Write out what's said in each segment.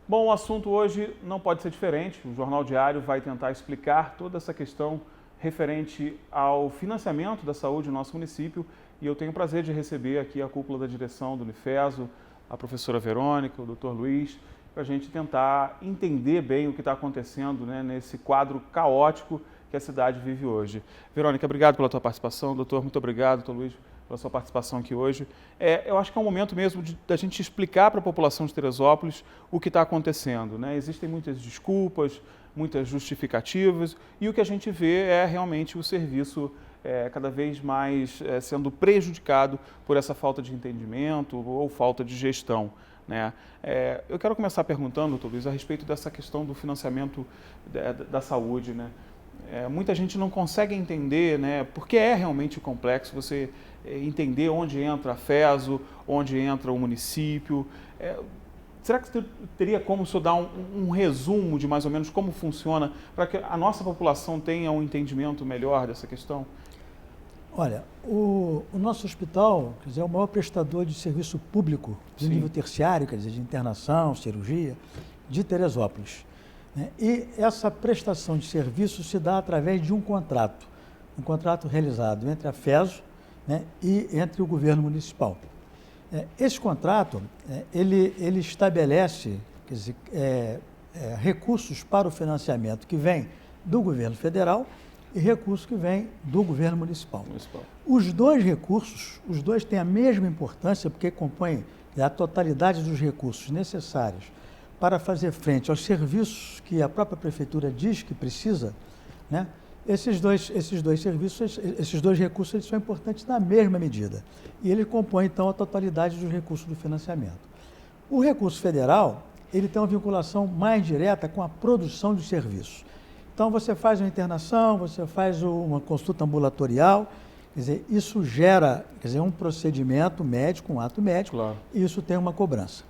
Bom, o assunto hoje não pode ser diferente. O Jornal Diário vai tentar explicar toda essa questão referente ao financiamento da saúde no nosso município e eu tenho o prazer de receber aqui a cúpula da direção do Unifeso, a professora Verônica, o Dr. Luiz, para a gente tentar entender bem o que está acontecendo, né, nesse quadro caótico que a cidade vive hoje. Verônica, obrigado pela tua participação. Doutor, muito obrigado, Dr. Luiz, pela sua participação aqui hoje. Eu acho que é um momento mesmo da gente explicar para a população de Teresópolis o que está acontecendo, né? Existem muitas desculpas, muitas justificativas e o que a gente vê é realmente o serviço cada vez mais sendo prejudicado por essa falta de entendimento ou falta de gestão, né? Eu quero começar perguntando, doutor Luiz, a respeito dessa questão do financiamento da saúde, né? Muita gente não consegue entender, né, porque é realmente complexo você entender onde entra a FESO, onde entra o município. Será que teria como o senhor dar um resumo de mais ou menos como funciona para que a nossa população tenha um entendimento melhor dessa questão? Olha, o nosso hospital, quer dizer, é o maior prestador de serviço público de nível terciário, quer dizer, de internação, cirurgia, de Teresópolis, né? E essa prestação de serviço se dá através de um contrato realizado entre a FESO, né, e entre o governo municipal. Esse contrato, ele estabelece, quer dizer, recursos para o financiamento que vem do governo federal e recursos que vêm do governo municipal. Os dois recursos, os dois têm a mesma importância porque compõem a totalidade dos recursos necessários para fazer frente aos serviços que a própria prefeitura diz que precisa, né? Esses dois serviços, esses dois recursos, eles são importantes na mesma medida. E ele compõe, então, a totalidade dos recursos do financiamento. O recurso federal, ele tem uma vinculação mais direta com a produção de serviços. Então, você faz uma internação, você faz uma consulta ambulatorial, quer dizer, isso gera, quer dizer, um procedimento médico, um ato médico, claro, e isso tem uma cobrança.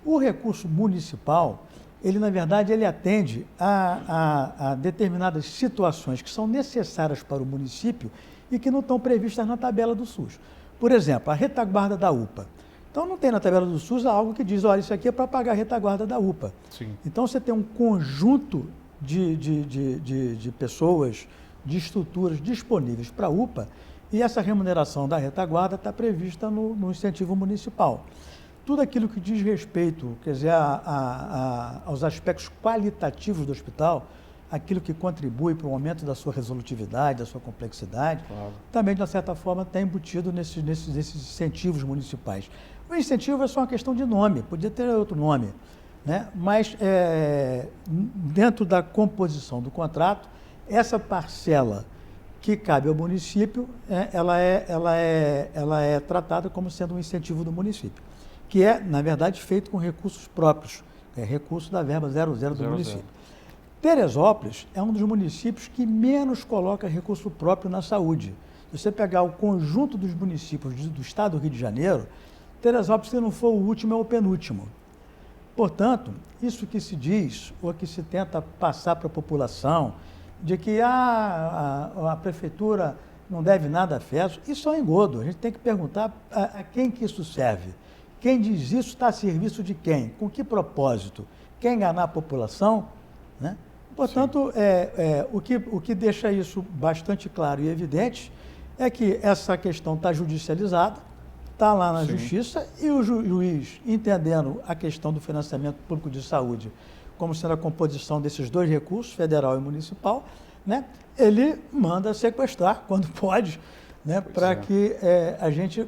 O recurso municipal, ele, na verdade, ele atende a determinadas situações que são necessárias para o município e que não estão previstas na tabela do SUS. Por exemplo, a retaguarda da UPA. Então, não tem na tabela do SUS algo que diz, olha, isso aqui é para pagar a retaguarda da UPA. Sim. Então, você tem um conjunto de pessoas, de estruturas disponíveis para a UPA e essa remuneração da retaguarda está prevista no incentivo municipal. Tudo aquilo que diz respeito, quer dizer, aos aspectos qualitativos do hospital, aquilo que contribui para o aumento da sua resolutividade, da sua complexidade, claro, também, de uma certa forma, está embutido nesses incentivos municipais. O incentivo é só uma questão de nome, podia ter outro nome, né? Mas, dentro da composição do contrato, essa parcela que cabe ao município, ela é tratada como sendo um incentivo do município, que é, na verdade, feito com recursos próprios, recurso da verba 00 do município. Teresópolis é um dos municípios que menos coloca recurso próprio na saúde. Se você pegar o conjunto dos municípios do estado do Rio de Janeiro, Teresópolis, se não for o último, é o penúltimo. Portanto, isso que se diz, ou que se tenta passar para a população, de que a prefeitura não deve nada a FESO, isso é um engodo. A gente tem que perguntar a quem que isso serve. Quem diz isso está a serviço de quem? Com que propósito? Quer enganar a população? Né? Portanto, o que deixa isso bastante claro e evidente é que essa questão está judicializada, está lá na Justiça e o juiz, entendendo a questão do financiamento público de saúde como sendo a composição desses dois recursos, federal e municipal, né, ele manda sequestrar, quando pode, né, para que a gente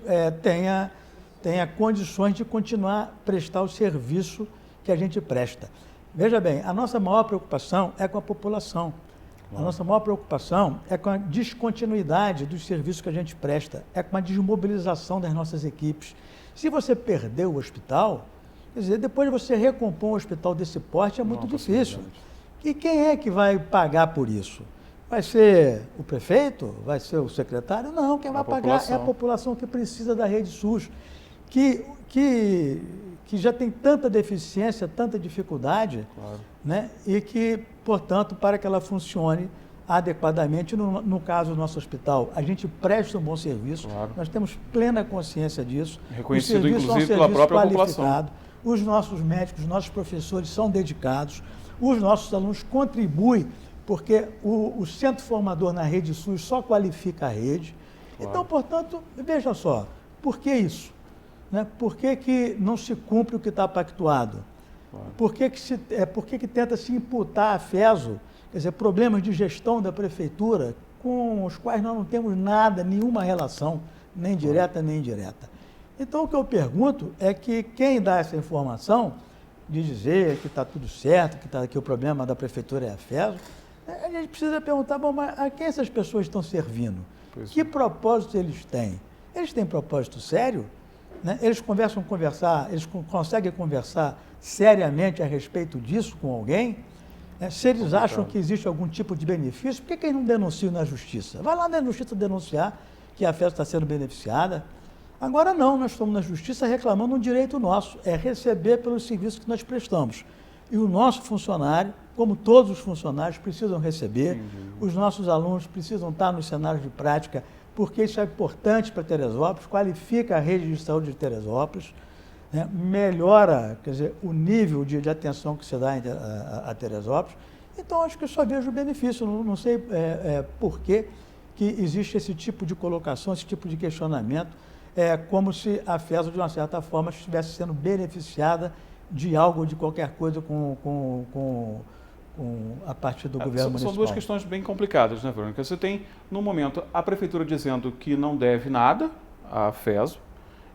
tenha condições de continuar a prestar o serviço que a gente presta. Veja bem, a nossa maior preocupação é com a população. A nossa maior preocupação é com a descontinuidade dos serviços que a gente presta, é com a desmobilização das nossas equipes. Se você perdeu o hospital, quer dizer, depois de você recompor um hospital desse porte é muito difícil. E quem é que vai pagar por isso? Vai ser o prefeito? Vai ser o secretário? Não, quem vai pagar é a população que precisa da rede SUS, que já tem tanta deficiência, tanta dificuldade, claro, né? E que, portanto, para que ela funcione adequadamente, no caso do nosso hospital, a gente presta um bom serviço, claro, nós temos plena consciência disso. Reconhecido, inclusive, pela própria população. os nossos médicos, os nossos professores são dedicados, os nossos alunos contribuem, porque o centro formador na rede SUS só qualifica a rede. Claro. Então, portanto, veja só, por que isso? Né? Por que não se cumpre o que está pactuado? Claro. Por que tenta se imputar a FESO, quer dizer, problemas de gestão da prefeitura com os quais nós não temos nada, nenhuma relação, nem direta nem indireta? Então, o que eu pergunto é que quem dá essa informação de dizer que está tudo certo, que o problema da prefeitura é a FESO, a gente precisa perguntar, bom, mas a quem essas pessoas estão servindo? Que propósito eles têm? Eles têm propósito sério? Né? Eles conseguem conversar seriamente a respeito disso com alguém? Se eles acham que existe algum tipo de benefício, por que eles não denunciam na justiça? Vai lá na justiça denunciar que a FESO está sendo beneficiada. Agora não, nós estamos na justiça reclamando um direito nosso, é receber pelos serviços que nós prestamos. E o nosso funcionário, como todos os funcionários, precisam receber, os nossos alunos precisam estar nos cenários de prática, porque isso é importante para Teresópolis, qualifica a rede de saúde de Teresópolis, né, melhora, quer dizer, o nível de atenção que se dá a Teresópolis. Então, acho que eu só vejo o benefício, não sei por que existe esse tipo de colocação, esse tipo de questionamento, como se a FESO, de uma certa forma, estivesse sendo beneficiada de algo, de qualquer coisa a partir do governo municipal. São duas questões bem complicadas, né, Verônica? Você tem, no momento, a prefeitura dizendo que não deve nada à FESO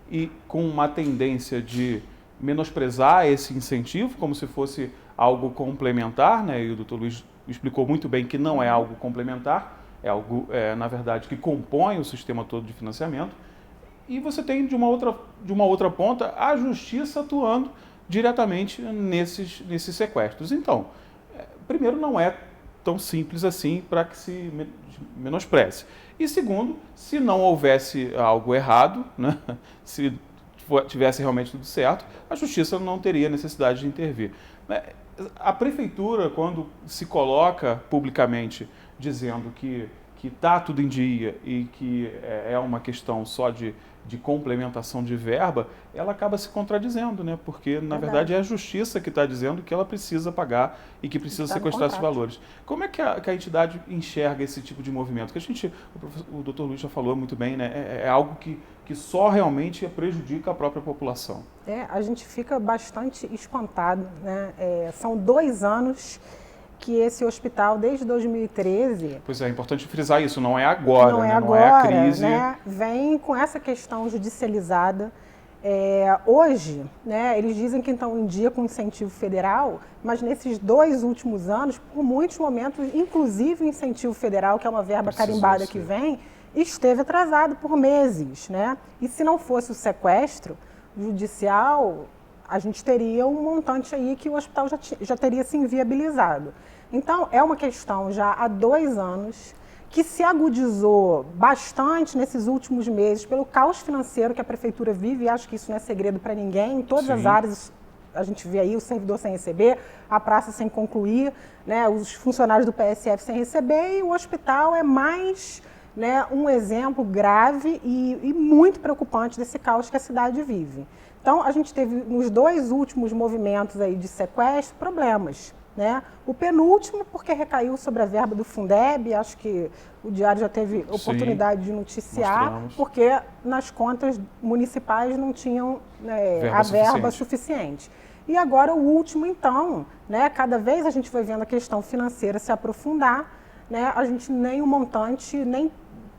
e com uma tendência de menosprezar esse incentivo como se fosse algo complementar, né? E o doutor Luiz explicou muito bem que não é algo complementar, é algo, na verdade, que compõe o sistema todo de financiamento. E você tem, de uma outra ponta, a justiça atuando diretamente nesses sequestros. Então, primeiro, não é tão simples assim para que se menospreze. E segundo, se não houvesse algo errado, né, se tivesse realmente tudo certo, a justiça não teria necessidade de intervir. A prefeitura, quando se coloca publicamente dizendo que está tudo em dia e que é uma questão só de complementação de verba, ela acaba se contradizendo, né? Porque, na verdade, é a justiça que está dizendo que ela precisa pagar e que precisa sequestrar esses valores. Como é que a entidade enxerga esse tipo de movimento? Que o doutor Luiz já falou muito bem, né? É algo que só realmente prejudica a própria população. A gente fica bastante espantado, né? São 2 anos que esse hospital, desde 2013... Pois é importante frisar isso, não é agora, não é a crise. Né? Vem com essa questão judicializada. Hoje, né, eles dizem que estão em dia com incentivo federal, mas nesses 2 últimos anos, por muitos momentos, inclusive o incentivo federal, que é uma verba carimbada que vem, esteve atrasado por meses. Né? E se não fosse o sequestro judicial, a gente teria um montante aí que o hospital já teria se inviabilizado. Então, é uma questão já há 2 anos que se agudizou bastante nesses últimos meses pelo caos financeiro que a prefeitura vive, e acho que isso não é segredo para ninguém, em todas as áreas a gente vê aí o servidor sem receber, a praça sem concluir, né, os funcionários do PSF sem receber, e o hospital é mais, né, um exemplo grave e muito preocupante desse caos que a cidade vive. Então, a gente teve nos 2 últimos movimentos aí de sequestro problemas. Né? O penúltimo, porque recaiu sobre a verba do Fundeb, acho que o Diário já teve oportunidade de noticiar, porque nas contas municipais não tinham a verba suficiente. E agora o último, então, né? Cada vez a gente vai vendo a questão financeira se aprofundar, né? A gente nem o montante, nem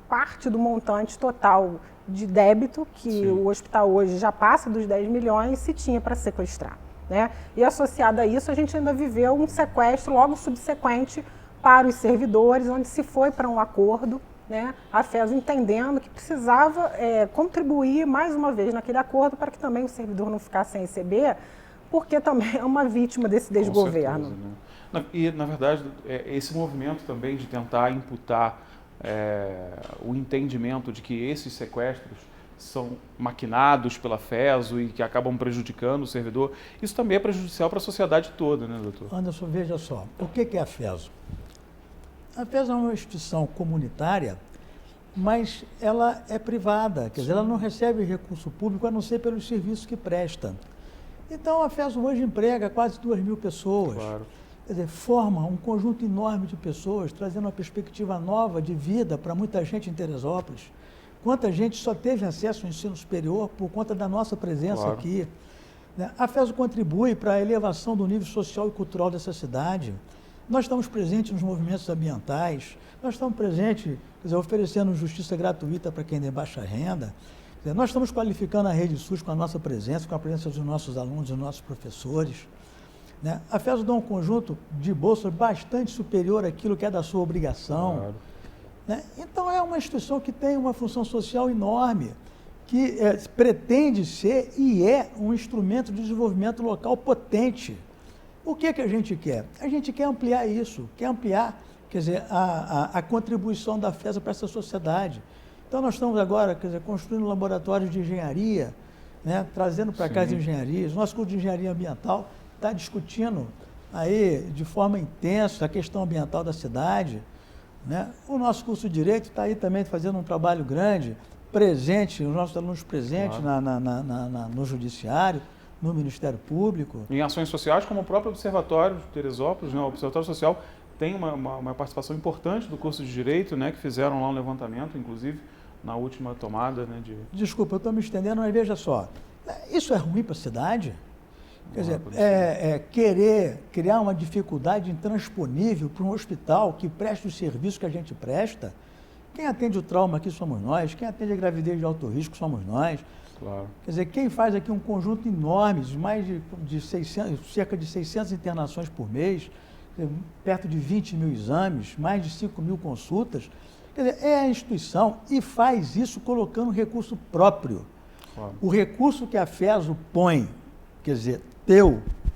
parte do montante total de débito, que o hospital hoje já passa dos 10 milhões, se tinha para sequestrar. Né? E associado a isso, a gente ainda viveu um sequestro logo subsequente para os servidores, onde se foi para um acordo, né? A FESO entendendo que precisava contribuir mais uma vez naquele acordo para que também o servidor não ficasse sem receber, porque também é uma vítima desse desgoverno. Com certeza, né? E, na verdade, esse movimento também de tentar imputar o entendimento de que esses sequestros são maquinados pela FESO e que acabam prejudicando o servidor, isso também é prejudicial para a sociedade toda, né, doutor? Anderson, veja só, o que é a FESO? A FESO é uma instituição comunitária, mas ela é privada, quer dizer, ela não recebe recurso público a não ser pelos serviços que presta. Então, a FESO hoje emprega quase 2.000 pessoas. Claro. Quer dizer, forma um conjunto enorme de pessoas, trazendo uma perspectiva nova de vida para muita gente em Teresópolis. Quanta gente só teve acesso ao ensino superior por conta da nossa presença aqui. A FESO contribui para a elevação do nível social e cultural dessa cidade. Nós estamos presentes nos movimentos ambientais, nós estamos presentes, quer dizer, oferecendo justiça gratuita para quem tem baixa renda. Quer dizer, nós estamos qualificando a Rede SUS com a nossa presença, com a presença dos nossos alunos e dos nossos professores. A FESO dá um conjunto de bolsas bastante superior àquilo que é da sua obrigação. Claro. Então, é uma instituição que tem uma função social enorme, que pretende ser e é um instrumento de desenvolvimento local potente. O que a gente quer? A gente quer ampliar isso, quer ampliar, quer dizer, a contribuição da FESO para essa sociedade. Então, nós estamos agora, quer dizer, construindo laboratórios de engenharia, trazendo para cá as engenharias. Nosso curso de engenharia ambiental está discutindo aí de forma intensa a questão ambiental da cidade. O nosso curso de Direito está aí também fazendo um trabalho grande, presente, os nossos alunos presentes no Judiciário, no Ministério Público. Em ações sociais, como o próprio Observatório de Teresópolis, o Observatório Social tem uma participação importante do curso de Direito, que fizeram lá um levantamento, inclusive, na última tomada. Desculpa, eu estou me estendendo, mas veja só, isso é ruim para a cidade? Quer dizer, querer criar uma dificuldade intransponível para um hospital que preste os serviços que a gente presta. Quem atende o trauma aqui somos nós, quem atende a gravidez de alto risco somos nós. Claro. Quer dizer, quem faz aqui um conjunto enorme, de 600, cerca de 600 internações por mês, perto de 20.000 exames, mais de 5.000 consultas, quer dizer, é a instituição e faz isso colocando recurso próprio. Claro. O recurso que a FESO põe, quer dizer,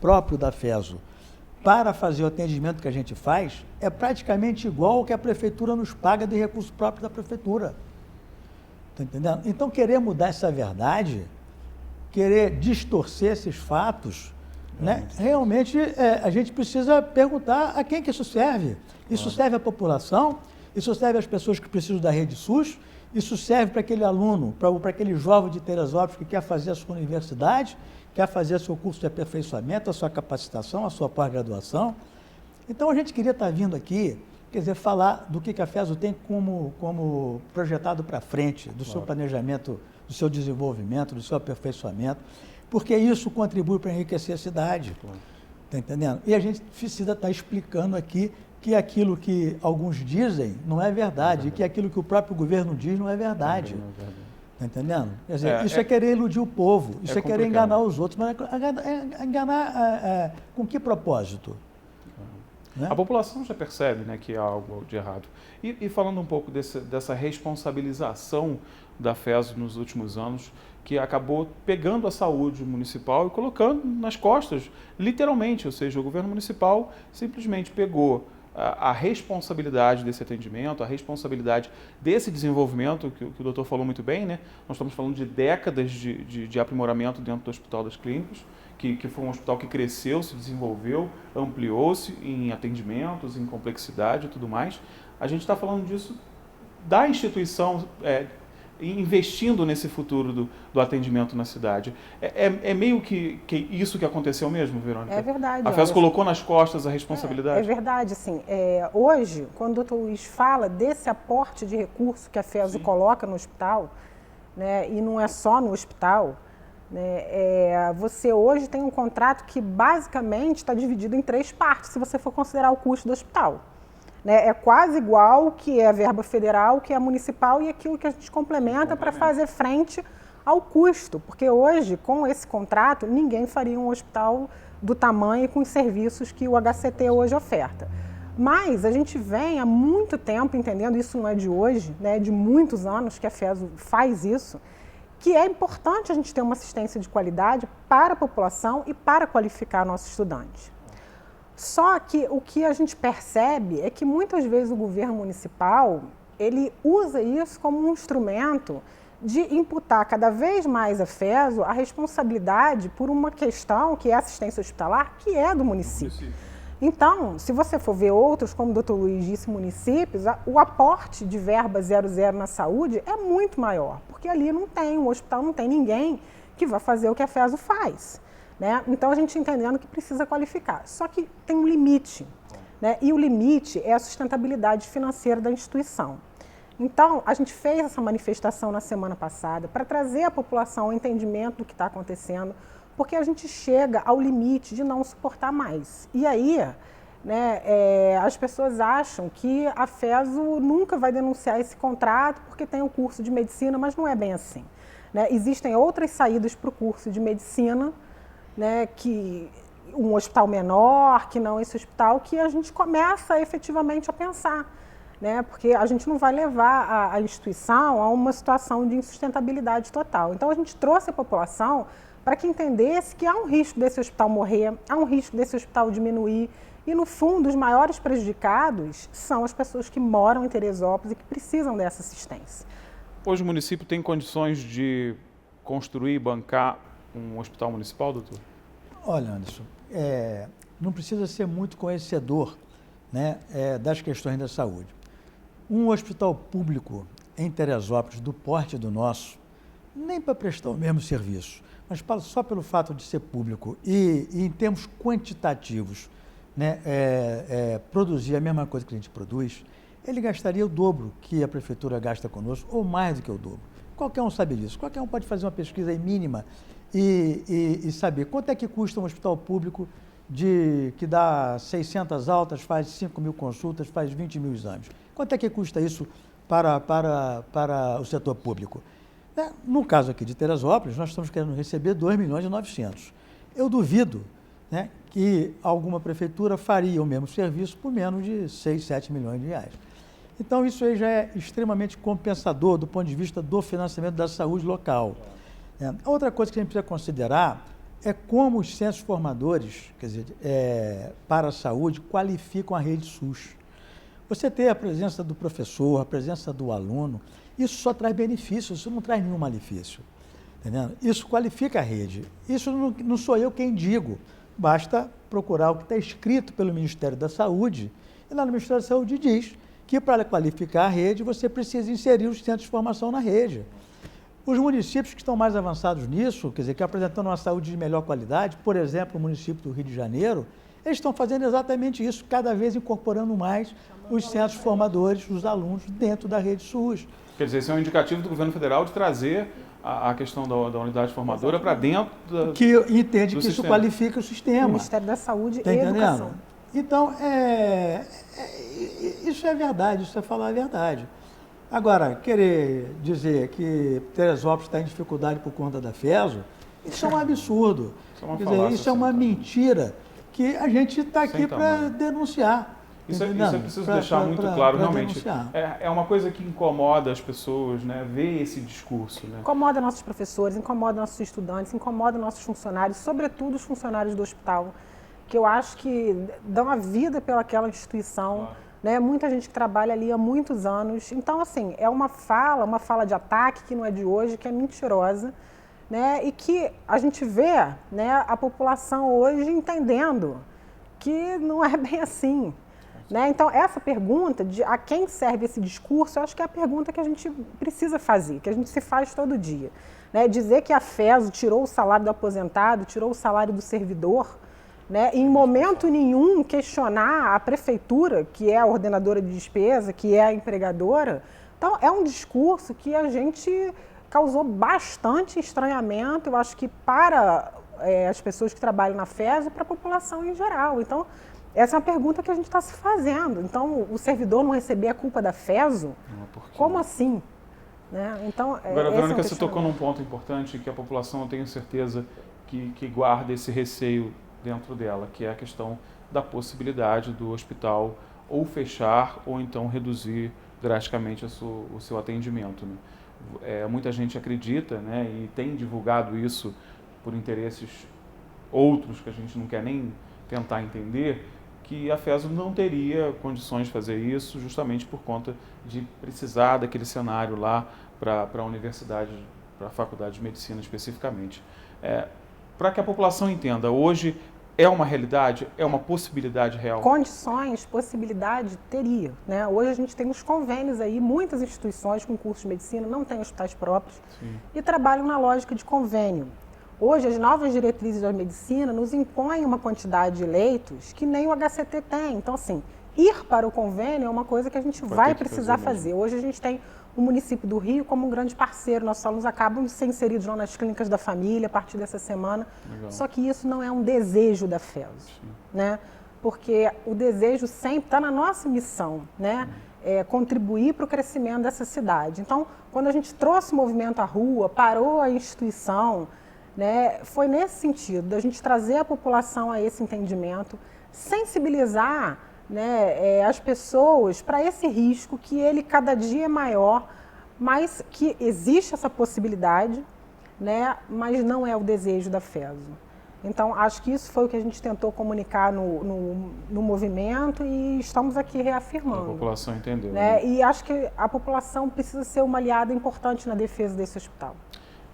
próprio da FESO, para fazer o atendimento que a gente faz, é praticamente igual ao que a Prefeitura nos paga de recurso próprio da Prefeitura. Está entendendo? Então, querer mudar essa verdade, querer distorcer esses fatos, realmente a gente precisa perguntar a quem que isso serve. Isso serve à população, isso serve às pessoas que precisam da Rede SUS, isso serve para aquele aluno, para aquele jovem de Teresópolis que quer fazer a sua universidade, quer fazer seu curso de aperfeiçoamento, a sua capacitação, a sua pós-graduação. Então, a gente queria estar vindo aqui, quer dizer, falar do que a FESO tem como projetado para frente, do seu planejamento, do seu desenvolvimento, do seu aperfeiçoamento, porque isso contribui para enriquecer a cidade. Está entendendo? E a gente precisa estar explicando aqui que aquilo que alguns dizem não é verdade, e que aquilo que o próprio governo diz não é verdade. Está entendendo? Quer dizer, isso é querer iludir o povo, isso é querer enganar os outros, mas enganar com que propósito? A população já percebe que há algo de errado. E falando um pouco dessa responsabilização da FESO nos últimos anos, que acabou pegando a saúde municipal e colocando nas costas, literalmente, ou seja, o governo municipal simplesmente pegou a responsabilidade desse atendimento, a responsabilidade desse desenvolvimento, que o doutor falou muito bem, Nós estamos falando de décadas de aprimoramento dentro do Hospital das Clínicas, que foi um hospital que cresceu, se desenvolveu, ampliou-se em atendimentos, em complexidade e tudo mais. A gente está falando disso da instituição investindo nesse futuro do atendimento na cidade. É meio que isso que aconteceu mesmo, Verônica? É verdade. A FESO colocou nas costas a responsabilidade? É verdade, sim. Hoje, quando o doutor Luiz fala desse aporte de recurso que a FESO coloca no hospital, e não é só no hospital, você hoje tem um contrato que basicamente está dividido em 3 partes, se você for considerar o custo do hospital. É quase igual que é a verba federal, que é a municipal e aquilo que a gente complementa para fazer frente ao custo. Porque hoje, com esse contrato, ninguém faria um hospital do tamanho e com os serviços que o HCT hoje oferta. Mas a gente vem há muito tempo entendendo, isso não é de hoje, de muitos anos que a FESO faz isso, que é importante a gente ter uma assistência de qualidade para a população e para qualificar nossos estudantes. Só que o que a gente percebe é que muitas vezes o governo municipal, ele usa isso como um instrumento de imputar cada vez mais à FESO a responsabilidade por uma questão que é a assistência hospitalar, que é do município. Então, se você for ver outros, como o doutor Luiz disse, municípios, o aporte de verba 00 na saúde é muito maior, porque ali não tem, o hospital não tem ninguém que vai fazer o que a FESO faz. né? Então, a gente entendendo que precisa qualificar. Só que tem um limite, né? E o limite é a sustentabilidade financeira da instituição. Então, a gente fez essa manifestação na semana passada para trazer à população o entendimento do que está acontecendo, porque a gente chega ao limite de não suportar mais. E aí, né, as pessoas acham que a FESO nunca vai denunciar esse contrato porque tem o curso de medicina, mas não é bem assim, né? Existem outras saídas para o curso de medicina, né, que um hospital menor, que não esse hospital, que a gente começa efetivamente a pensar, né, porque a gente não vai levar a instituição a uma situação de insustentabilidade total. Então, a gente trouxe a população para que entendesse que há um risco desse hospital morrer, há um risco desse hospital diminuir, e, no fundo, os maiores prejudicados são as pessoas que moram em Teresópolis e que precisam dessa assistência. Hoje o município tem condições de construir e bancar um hospital municipal, doutor? Olha, Anderson, não precisa ser muito conhecedor, né, das questões da saúde. Um hospital público em Teresópolis, do porte do nosso, nem para prestar o mesmo serviço, mas só pelo fato de ser público e em termos quantitativos, né, produzir a mesma coisa que a gente produz, ele gastaria o dobro que a prefeitura gasta conosco, ou mais do que o dobro. Qualquer um sabe disso. Qualquer um pode fazer uma pesquisa aí mínima e saber quanto é que custa um hospital público que dá 600 altas, faz 5 mil consultas, faz 20 mil exames. Quanto é que custa isso para o setor público? No caso aqui de Teresópolis, nós estamos querendo receber 2.900.000. Eu duvido, né, que alguma prefeitura faria o mesmo serviço por menos de 6, 7 milhões de reais. Então, isso aí já é extremamente compensador do ponto de vista do financiamento da saúde local. Outra coisa que a gente precisa considerar é como os centros formadores, quer dizer, para a saúde, qualificam a rede SUS. Você ter a presença do professor, a presença do aluno, isso só traz benefícios, isso não traz nenhum malefício. Entendendo? Isso qualifica a rede. Isso não sou eu quem digo. Basta procurar o que está escrito pelo Ministério da Saúde, e lá no Ministério da Saúde diz que para qualificar a rede, você precisa inserir os centros de formação na rede. Os municípios que estão mais avançados nisso, quer dizer, que apresentando uma saúde de melhor qualidade, por exemplo, o município do Rio de Janeiro, eles estão fazendo exatamente isso, cada vez incorporando mais os centros formadores, os alunos, dentro da rede SUS. Quer dizer, esse é um indicativo do governo federal de trazer a questão da unidade formadora para dentro que entende que sistema. Isso qualifica o sistema. O Ministério da Saúde Tá e Educação. Então, isso é verdade, isso é falar a verdade. Agora, querer dizer que Teresópolis está em dificuldade por conta da FESO, isso é um absurdo. Isso é uma mentira que a gente está aqui para denunciar. Isso é preciso deixar muito claro, realmente. É uma coisa que incomoda as pessoas, né? Ver esse discurso. Né? Incomoda nossos professores, incomoda nossos estudantes, incomoda nossos funcionários, sobretudo os funcionários do hospital, que eu acho que dão a vida pelaquela instituição. Claro. Né? Muita gente que trabalha ali há muitos anos. Então, assim, é uma fala de ataque que não é de hoje, que é mentirosa, né? E que a gente vê, né, a população hoje entendendo que não é bem assim. Né? Então, essa pergunta de a quem serve esse discurso, eu acho que é a pergunta que a gente precisa fazer, que a gente se faz todo dia. Né? Dizer que a FESO tirou o salário do aposentado, tirou o salário do servidor, né? E em momento nenhum questionar a prefeitura, que é a ordenadora de despesa, que é a empregadora. Então, é um discurso que a gente causou bastante estranhamento, eu acho que para as pessoas que trabalham na FESO e para a população em geral. Então, essa é uma pergunta que a gente está se fazendo. Então, o servidor não receber a culpa da FESO? Como assim? Né? Então, agora, Verônica, você tocou num ponto importante que a população, eu tenho certeza, que guarda esse receio dentro dela, que é a questão da possibilidade do hospital ou fechar ou então reduzir drasticamente o seu atendimento. Né? Muita gente acredita, né, e tem divulgado isso por interesses outros que a gente não quer nem tentar entender, que a FESO não teria condições de fazer isso justamente por conta de precisar daquele cenário lá para a universidade, para a faculdade de medicina especificamente. Para que a população entenda, hoje é uma realidade, é uma possibilidade real? Condições, possibilidade, teria. Né? Hoje a gente tem uns convênios aí, muitas instituições com cursos de medicina não têm hospitais próprios. Sim. E trabalham na lógica de convênio. Hoje, as novas diretrizes da medicina nos impõem uma quantidade de leitos que nem o HCT tem. Então, assim, ir para o convênio é uma coisa que a gente vai precisar fazer. Hoje a gente tem o município do Rio como um grande parceiro. Nossos alunos acabam de ser inseridos lá nas clínicas da família a partir dessa semana. Legal. Só que isso não é um desejo da FESO, né? Porque o desejo sempre está na nossa missão, né? Contribuir para o crescimento dessa cidade. Então, quando a gente trouxe o movimento à rua, parou a instituição, né? Foi nesse sentido, da gente trazer a população a esse entendimento, sensibilizar, né, as pessoas para esse risco que ele cada dia é maior, mas que existe essa possibilidade, né, mas não é o desejo da FESO. Então, acho que isso foi o que a gente tentou comunicar no movimento e estamos aqui reafirmando. A população entendeu. Né? E acho que a população precisa ser uma aliada importante na defesa desse hospital.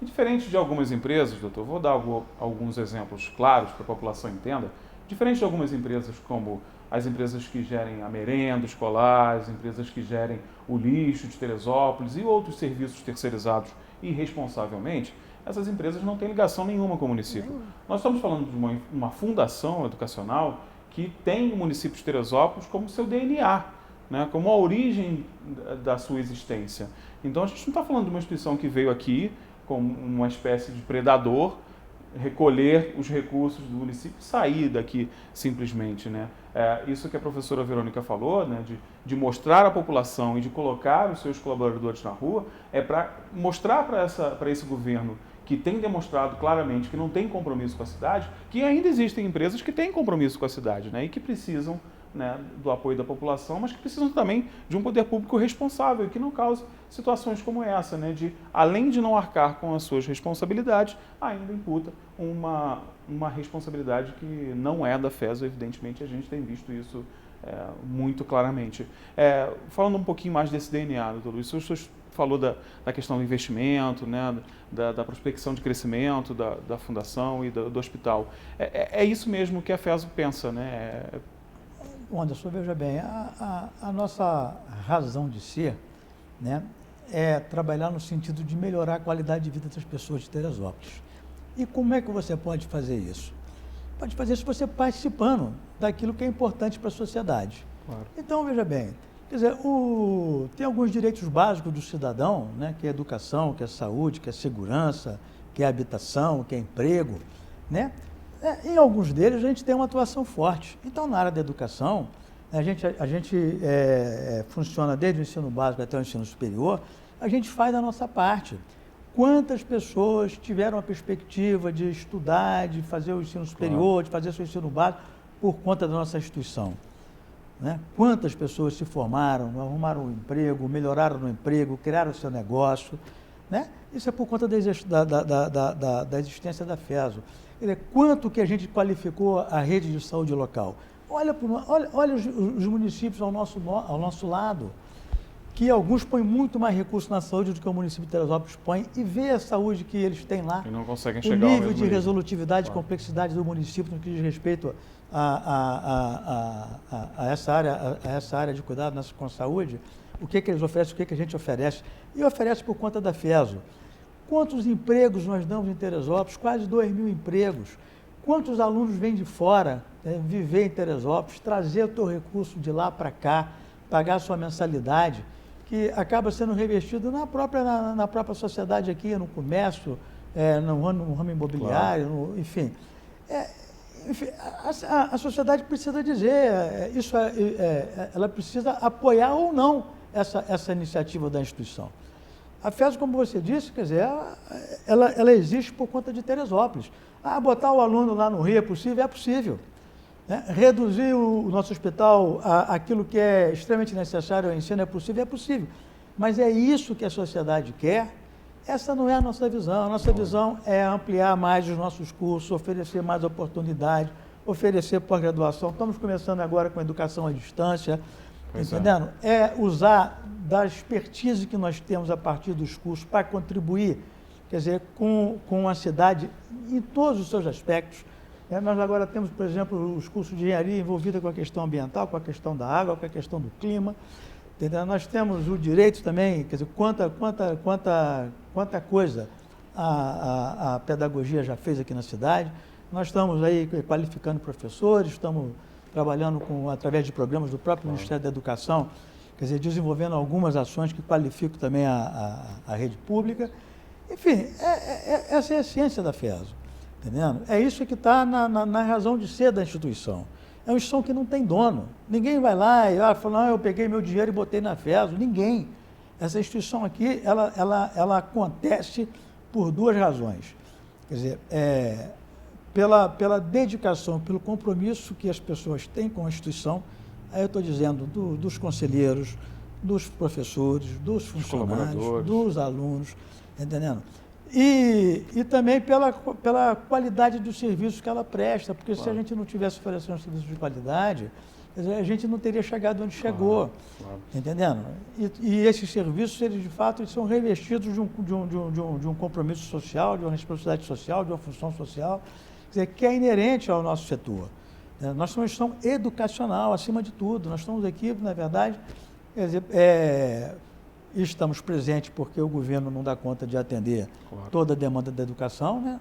E diferente de algumas empresas, doutor, vou dar alguns exemplos claros para a população entenda. Diferente de algumas empresas como as empresas que gerem a merenda escolar, as empresas que gerem o lixo de Teresópolis e outros serviços terceirizados irresponsavelmente, essas empresas não têm ligação nenhuma com o município. Nós estamos falando de uma fundação educacional que tem o município de Teresópolis como seu DNA, né, como a origem da sua existência. Então a gente não está falando de uma instituição que veio aqui como uma espécie de predador, recolher os recursos do município e sair daqui simplesmente, né? Isso que a professora Verônica falou, né, de mostrar à população e de colocar os seus colaboradores na rua, é para mostrar para esse governo que tem demonstrado claramente que não tem compromisso com a cidade, que ainda existem empresas que têm compromisso com a cidade, né, e que precisam, né, do apoio da população, mas que precisam também de um poder público responsável, que não cause situações como essa, né, de, além de não arcar com as suas responsabilidades, ainda imputa uma responsabilidade que não é da FESO, evidentemente, a gente tem visto isso muito claramente. Falando um pouquinho mais desse DNA, doutor Luiz, o senhor falou da questão do investimento, né, da prospecção de crescimento da fundação e do hospital. É isso mesmo que a FESO pensa, né? Anderson, veja bem, a nossa razão de ser, né, é trabalhar no sentido de melhorar a qualidade de vida das pessoas de Teresópolis. E como é que você pode fazer isso? Pode fazer isso você participando daquilo que é importante para a sociedade. Claro. Então, veja bem, quer dizer, tem alguns direitos básicos do cidadão, né, que é educação, que é saúde, que é segurança, que é habitação, que é emprego, né? Em alguns deles a gente tem uma atuação forte. Então, na área da educação, a gente funciona desde o ensino básico até o ensino superior, a gente faz a nossa parte. Quantas pessoas tiveram a perspectiva de estudar, de fazer o ensino superior, de fazer seu ensino básico por conta da nossa instituição? Né? Quantas pessoas se formaram, arrumaram um emprego, melhoraram no emprego, criaram o seu negócio? Né? Isso é por conta da existência da FESO. Quanto que a gente qualificou a rede de saúde local? Olha os municípios ao nosso lado, que alguns põem muito mais recursos na saúde do que o município de Teresópolis põe, e vê a saúde que eles têm lá. E não conseguem o chegar ao nível mesmo de nível. resolutividade e complexidade do município no que diz respeito a essa área de cuidado com a saúde, o que eles oferecem, o que a gente oferece. E oferece por conta da FESO. Quantos empregos nós damos em Teresópolis? Quase 2.000 empregos. Quantos alunos vêm de fora viver em Teresópolis, trazer o seu recurso de lá para cá, pagar a sua mensalidade, que acaba sendo revestido na própria sociedade aqui, no comércio, no ramo imobiliário, claro. Enfim. A sociedade precisa dizer, ela precisa apoiar ou não essa iniciativa da instituição. A FESO, como você disse, quer dizer, ela existe por conta de Teresópolis. Botar o aluno lá no Rio é possível? É possível. Né? Reduzir o nosso hospital àquilo que é extremamente necessário ao ensino é possível? É possível. Mas é isso que a sociedade quer? Essa não é a nossa visão. A nossa visão é ampliar mais os nossos cursos, oferecer mais oportunidade, oferecer pós-graduação. Estamos começando agora com a educação à distância, entendendo? Usar da expertise que nós temos a partir dos cursos para contribuir, quer dizer, com a cidade em todos os seus aspectos. Nós agora temos, por exemplo, os cursos de engenharia envolvida com a questão ambiental, com a questão da água, com a questão do clima. Entendeu? Nós temos o direito também, quer dizer, quanta coisa a pedagogia já fez aqui na cidade. Nós estamos aí qualificando professores, estamos trabalhando através de programas do próprio Ministério da Educação, quer dizer, desenvolvendo algumas ações que qualificam também a rede pública. Enfim, essa é a essência da FESO, entendendo? É isso que está na razão de ser da instituição. É uma instituição que não tem dono. Ninguém vai lá e fala, eu peguei meu dinheiro e botei na FESO. Ninguém. Essa instituição aqui, ela acontece por duas razões. Quer dizer, pela dedicação, pelo compromisso que as pessoas têm com a instituição, aí eu estou dizendo dos conselheiros, dos professores, dos funcionários, dos alunos, entendendo? E também pela qualidade dos serviços que ela presta, porque se a gente não tivesse oferecendo um serviço de qualidade, a gente não teria chegado onde chegou, entendendo? E esses serviços, eles de fato eles são revestidos de um compromisso social, de uma responsabilidade social, de uma função social, quer dizer, que é inerente ao nosso setor. Nós somos uma instituição educacional, acima de tudo. Nós estamos aqui, na verdade, quer dizer, estamos presentes porque o governo não dá conta de atender toda a demanda da educação, né?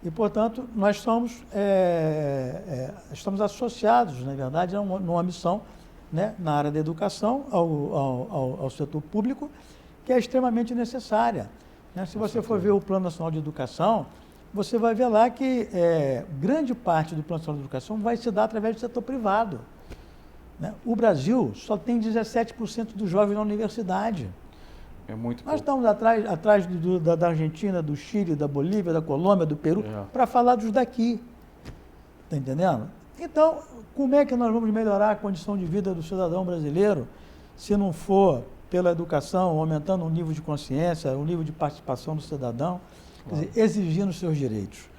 E, portanto, nós estamos associados, na verdade, numa missão, né, na área da educação, ao setor público, que é extremamente necessária, né? Se você for ver o Plano Nacional de Educação, você vai ver lá que grande parte do Plano Nacional de Educação vai se dar através do setor privado, né? O Brasil só tem 17% dos jovens na universidade. É muito pouco. Nós estamos atrás da Argentina, do Chile, da Bolívia, da Colômbia, do Peru, para falar dos daqui. Está entendendo? Então, como é que nós vamos melhorar a condição de vida do cidadão brasileiro se não for pela educação, aumentando o nível de consciência, o nível de participação do cidadão, quer dizer, exigindo os seus direitos?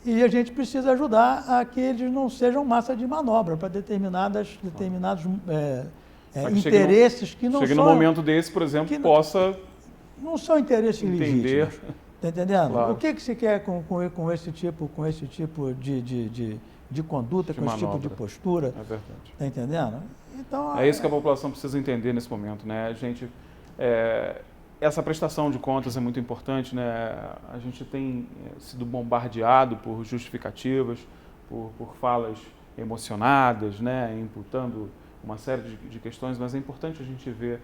E a gente precisa ajudar a que eles não sejam massa de manobra para determinados interesses que não são... Chegue no momento desse, por exemplo, possa... Não são interesses legítimos. Está entendendo? Claro. O que se quer com esse tipo de conduta, com esse tipo de postura? É verdade. Está entendendo? Então, é isso que a população precisa entender nesse momento, né? A gente... essa prestação de contas é muito importante, né? A gente tem sido bombardeado por justificativas, por falas emocionadas, né? Imputando uma série de questões, mas é importante a gente ver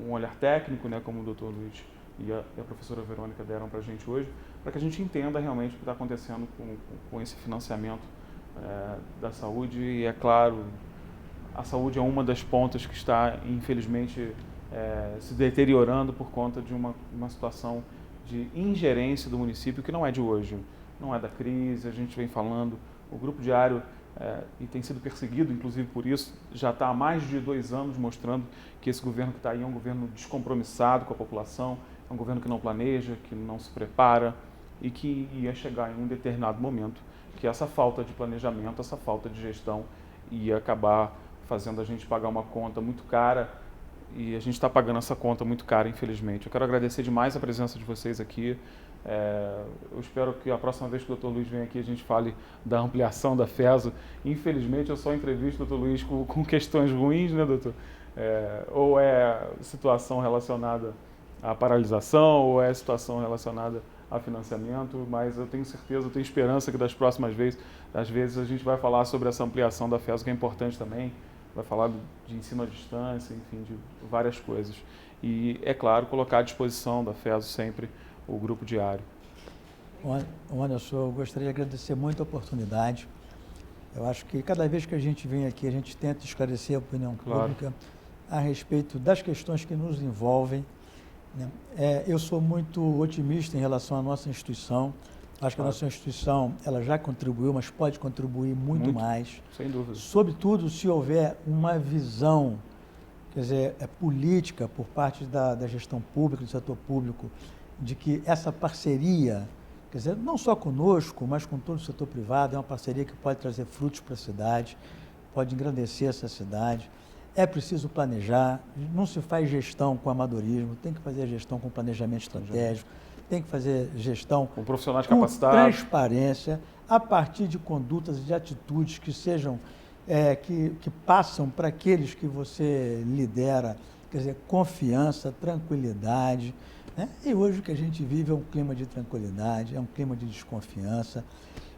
um olhar técnico, né? Como o Dr. Luiz e a professora Verônica deram para a gente hoje, para que a gente entenda realmente o que está acontecendo com esse financiamento da saúde. E, é claro, a saúde é uma das pontas que está, infelizmente, se deteriorando por conta de uma situação de ingerência do município que não é de hoje, não é da crise. A gente vem falando, o Grupo Diário, e tem sido perseguido, inclusive por isso, já está há mais de 2 anos mostrando que esse governo que está aí é um governo descompromissado com a população, é um governo que não planeja, que não se prepara e que ia chegar em um determinado momento que essa falta de planejamento, essa falta de gestão ia acabar fazendo a gente pagar uma conta muito cara. E a gente está pagando essa conta muito cara, infelizmente. Eu quero agradecer demais a presença de vocês aqui. Eu espero que a próxima vez que o Dr. Luiz venha aqui a gente fale da ampliação da FESO. Infelizmente, eu só entrevisto o Dr. Luiz com questões ruins, né, doutor? Ou é situação relacionada à paralisação, ou é situação relacionada a financiamento, mas eu tenho certeza, eu tenho esperança que das próximas vezes, às vezes, a gente vai falar sobre essa ampliação da FESO, que é importante também. Vai falar de ensino à distância, enfim, de várias coisas. E, é claro, colocar à disposição da FESO sempre o Grupo Diário. Olha, eu gostaria de agradecer muito a oportunidade. Eu acho que cada vez que a gente vem aqui, a gente tenta esclarecer a opinião pública a respeito das questões que nos envolvem, né? Eu sou muito otimista em relação à nossa instituição. Acho que a nossa instituição ela já contribuiu, mas pode contribuir muito mais. Sem dúvida. Sobretudo se houver uma visão, quer dizer, política por parte da gestão pública, do setor público, de que essa parceria, quer dizer, não só conosco, mas com todo o setor privado, é uma parceria que pode trazer frutos para a cidade, pode engrandecer essa cidade. É preciso planejar, não se faz gestão com amadorismo, tem que fazer gestão com planejamento estratégico, tem que fazer gestão com profissionais com capacitados, transparência, a partir de condutas e de atitudes que sejam, que passam para aqueles que você lidera, quer dizer, confiança, tranquilidade, né? E hoje o que a gente vive é um clima de tranquilidade, é um clima de desconfiança.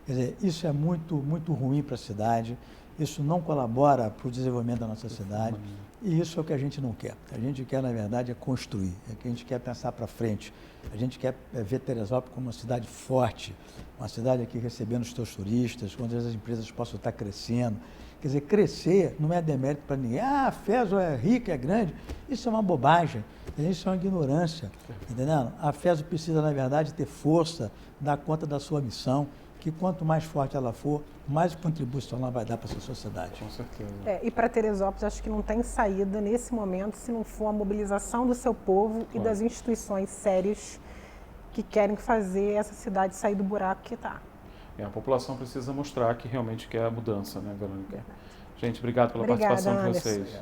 Quer dizer, isso é muito, muito ruim para a cidade, isso não colabora para o desenvolvimento da nossa cidade, e isso é o que a gente não quer. A gente quer, na verdade, é construir, é que a gente quer pensar para frente. A gente quer ver Teresópolis como uma cidade forte, uma cidade aqui recebendo os seus turistas, onde as empresas possam estar crescendo. Quer dizer, crescer não é demérito para ninguém. Ah, a FESO é rica, é grande. Isso é uma bobagem, isso é uma ignorância, entendeu? A FESO precisa, na verdade, ter força, dar conta da sua missão, que quanto mais forte ela for, mais contribuição ela vai dar para essa sociedade. Com certeza. E para Teresópolis, acho que não tem saída nesse momento se não for a mobilização do seu povo e das instituições sérias que querem fazer essa cidade sair do buraco que está. A população precisa mostrar que realmente quer a mudança, né, Verônica? Gente, obrigado pela Obrigada, participação de Anderson. vocês.